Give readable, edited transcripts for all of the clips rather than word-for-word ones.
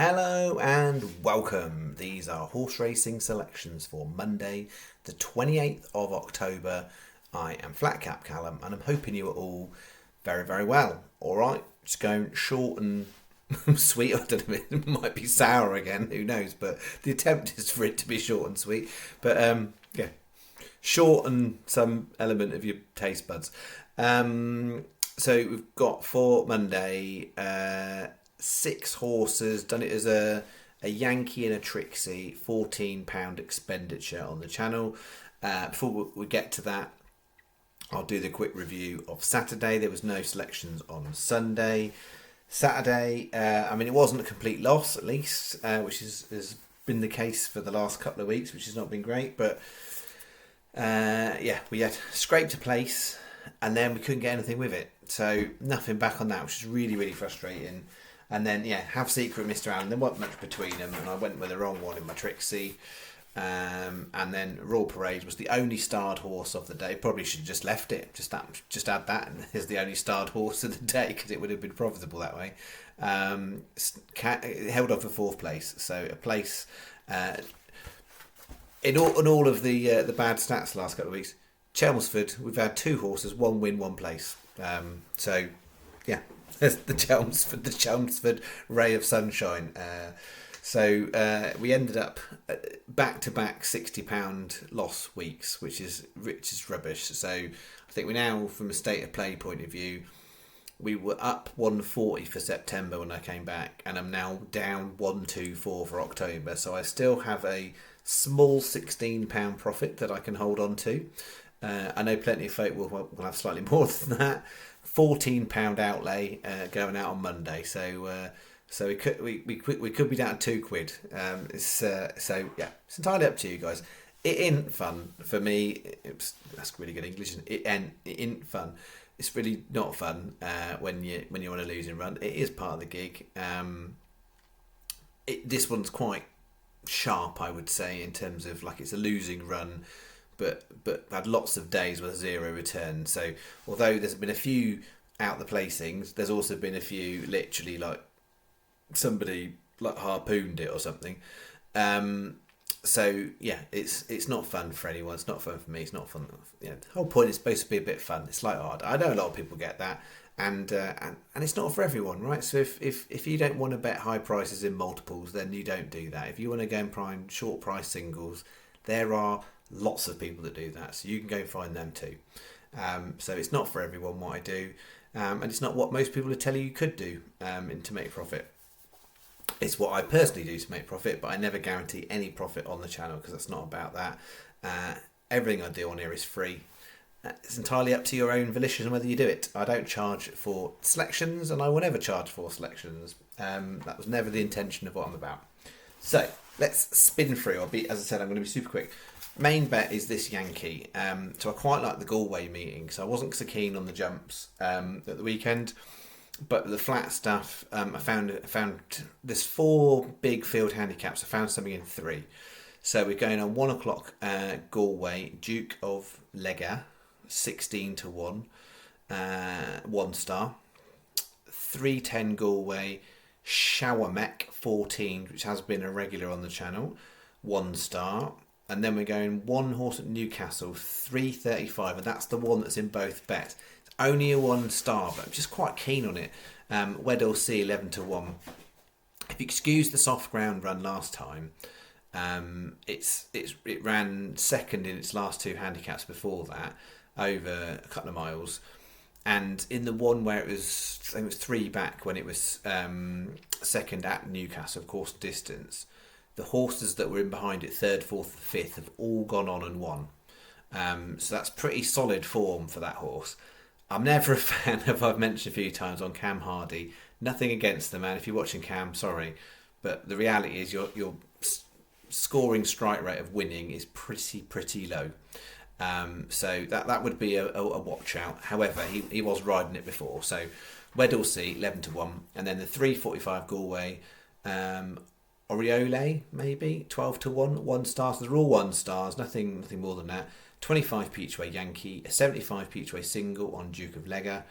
Hello and welcome. These are horse racing selections for Monday, the 28th of October. I am Flatcap Callum and I'm hoping you are all very, very well. Alright, just going short and sweet. I don't know, it might be sour again, who knows, but the attempt is for it to be short and sweet. But yeah, short and some element of your taste buds. So we've got for Monday 6 horses, done it as a Yankee and a Trixie, £14 expenditure on the channel. Before we get to that, I'll do the quick review of Saturday. There was no selections on Sunday. Saturday, it wasn't a complete loss, at least, which has been the case for the last couple of weeks, which has not been great. But we had scraped a place and then we couldn't get anything with it. So nothing back on that, which is really, really frustrating. And then, Have Secret, Mr. Allen, there wasn't much between them, and I went with the wrong one in my Trixie. And then Royal Parade was the only starred horse of the day. Probably should have just left it, just add that, and here's the only starred horse of the day, because it would have been profitable that way. It held off for 4th place, so a place in all of the bad stats the last couple of weeks. Chelmsford, we've had 2 horses, 1 win, 1 place. There's the Chelmsford ray of sunshine. We ended up back-to-back £60 loss weeks, which is rubbish. So I think we now, from a state of play point of view, we were up 140 for September when I came back, and I'm now down 124 for October. So I still have a small £16 profit that I can hold on to. I know plenty of folk will have slightly more than that. £14 outlay going out on Monday, so we could be down to £2. It's entirely up to you guys. It ain't fun for me. That's really good English. It ain't fun. It's really not fun when you're on a losing run. It is part of the gig. This one's quite sharp, I would say, in terms of it's a losing run. But had lots of days with 0 return. So although there's been a few out the placings, there's also been a few literally somebody harpooned it or something. It's not fun for anyone. It's not fun for me. It's not fun. The whole point is supposed to be a bit fun. It's hard. I know a lot of people get that, and it's not for everyone, right? So if you don't want to bet high prices in multiples, then you don't do that. If you want to go and prime short price singles, there are lots of people that do that, so you can go and find them too. So it's not for everyone what I do, and it's not what most people would tell you could do to make profit. It's what I personally do to make profit, but I never guarantee any profit on the channel because that's not about that. Everything I do on here is free. It's entirely up to your own volition whether you do it. I don't charge for selections, and I will never charge for selections. That was never the intention of what I'm about. So let's spin through. As I said, I'm going to be super quick. Main bet is this Yankee. So I quite like the Galway meeting. So I wasn't so keen on the jumps at the weekend, but the flat stuff, I found there's 4 big field handicaps. I found something in 3. So we're going on 1 o'clock Galway, Duke of Lega, 16 to 1, 1 star. 3:10 Galway, Showermek 14, which has been a regular on the channel, 1 star. And then we're going 1 horse at Newcastle, 3:35, and that's the one that's in both bets. It's only a 1 star, but I'm just quite keen on it. Weddell C 11 to 1. If you excuse the soft ground run last time, it ran second in its last 2 handicaps before that, over a couple of miles. And in the one where it was 3 back when it was second at Newcastle, of course, distance, the horses that were in behind it, 3rd, 4th, 5th, have all gone on and won. So that's pretty solid form for that horse. I'm never a fan of, I've mentioned a few times, on Cam Hardy. Nothing against the man. If you're watching Cam, sorry. But the reality is your scoring strike rate of winning is pretty low. So that would be a watch out. However, he was riding it before. So Weddell C 11 to 1, and then the 3:45 Galway, Oriole maybe 12 to 1, 1 star. So they're all 1 stars, nothing more than that. 25 Peachway Yankee, a 75 Peachway single on Duke of Lega,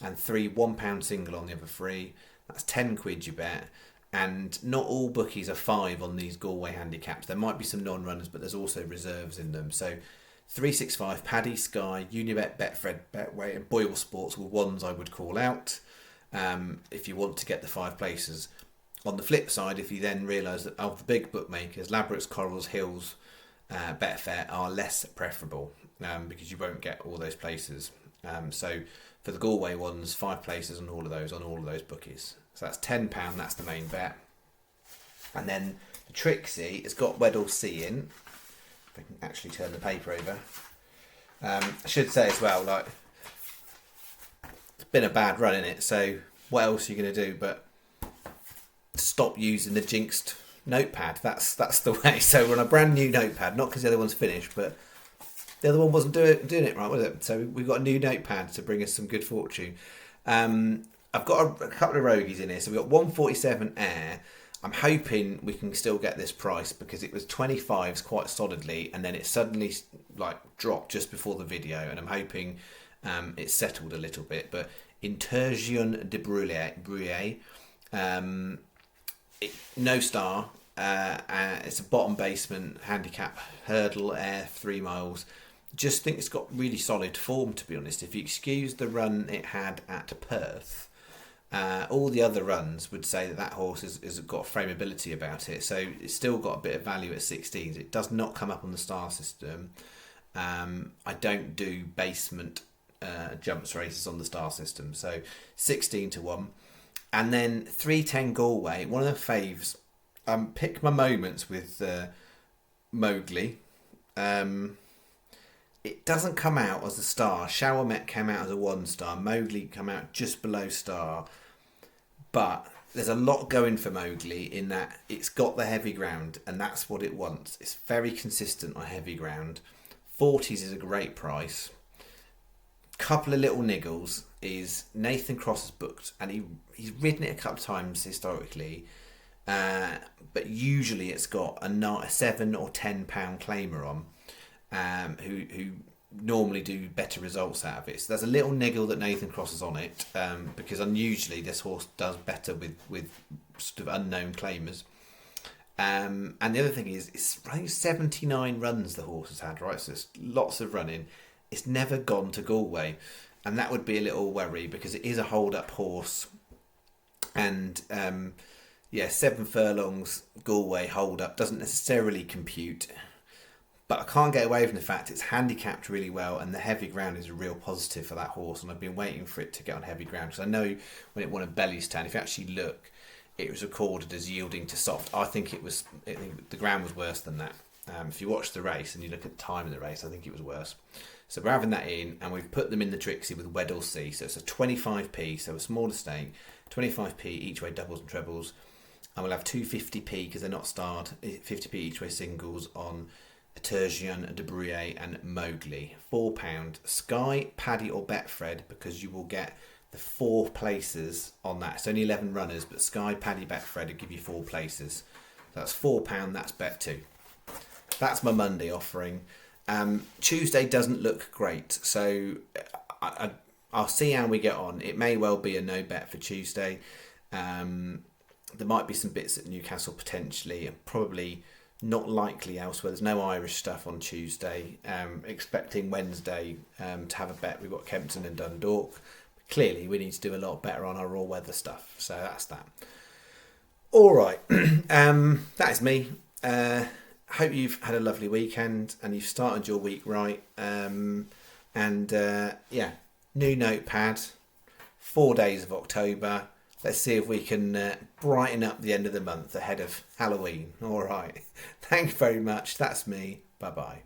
and 3 £1 single on the other 3. That's £10 you bet. And not all bookies are 5 on these Galway handicaps. There might be some non-runners, but there's also reserves in them. So 365, Paddy, Sky, Unibet, Betfred, Betway and Boyle Sports were ones I would call out if you want to get the 5 places. On the flip side, if you then realise that of the big bookmakers, Ladbrokes, Corals, Hills, Betfair are less preferable because you won't get all those places. So for the Galway ones, 5 places on all of those bookies. So that's £10, that's the main bet. And then the Trixie has got Weddell C in. If I can actually turn the paper over. I should say as well, like, it's been a bad run, innit? So what else are you going to do but stop using the jinxed notepad? That's the way. So we're on a brand new notepad, not because the other one's finished, but the other one wasn't doing it right, was it? So we've got a new notepad to bring us some good fortune. I've got a couple of roguies in here. So we've got 147 Air. I'm hoping we can still get this price because it was 25s quite solidly, and then it suddenly like dropped just before the video, and I'm hoping it's settled a little bit. But Intersion de Bruyere, no star. It's a bottom basement handicap hurdle Air 3 miles. Just think it's got really solid form, to be honest. If you excuse the run it had at Perth, all the other runs would say that horse has got frameability about it. So it's still got a bit of value at 16s. It does not come up on the star system. I don't do basement jumps races on the star system. So 16 to 1. And then 310 Galway, one of the faves. Pick my moments with Mowgli. It doesn't come out as a star. Shawamet came out as a 1 star. Mowgli come out just below star. But there's a lot going for Mowgli in that it's got the heavy ground, and that's what it wants. It's very consistent on heavy ground. 40s is a great price. Couple of little niggles is Nathan Cross has booked, and he's ridden it a couple of times historically. But usually it's got a £7 or £10 claimer on, who normally do better results out of it. So there's a little niggle that Nathan Cross is on it, because unusually this horse does better with sort of unknown claimers. And the other thing is, I think 79 runs the horse has had, right? So it's lots of running. It's never gone to Galway, and that would be a little worry because it is a hold-up horse, and 7 furlongs Galway hold-up doesn't necessarily compute. But I can't get away from the fact it's handicapped really well, and the heavy ground is a real positive for that horse, and I've been waiting for it to get on heavy ground because I know when it won a Bellystown, if you actually look, it was recorded as yielding to soft. I think the ground was worse than that. If you watch the race and you look at the time of the race, I think it was worse. So we're having that in, and we've put them in the Trixie with Weddell C. So it's a 25p, so a smaller stake, 25p each way doubles and trebles, and we'll have 250p because they're not starred, 50p each way singles on Tertian, De Bruyere and Mowgli. £4. Sky, Paddy or Betfred, because you will get the 4 places on that. It's only 11 runners, but Sky, Paddy, Betfred will give you 4 places. So that's £4, that's bet 2. That's my Monday offering. Tuesday doesn't look great, so I'll see how we get on. It may well be a no bet for Tuesday. There might be some bits at Newcastle potentially, and probably not likely elsewhere. There's no Irish stuff on Tuesday. Expecting Wednesday to have a bet. We've got Kempton and Dundalk. Clearly, we need to do a lot better on our all-weather stuff. So that's that. All right. That is me. Hope you've had a lovely weekend and you've started your week right. New notepad. 4 days of October. Let's see if we can brighten up the end of the month ahead of Halloween. All right. Thank you very much. That's me. Bye-bye.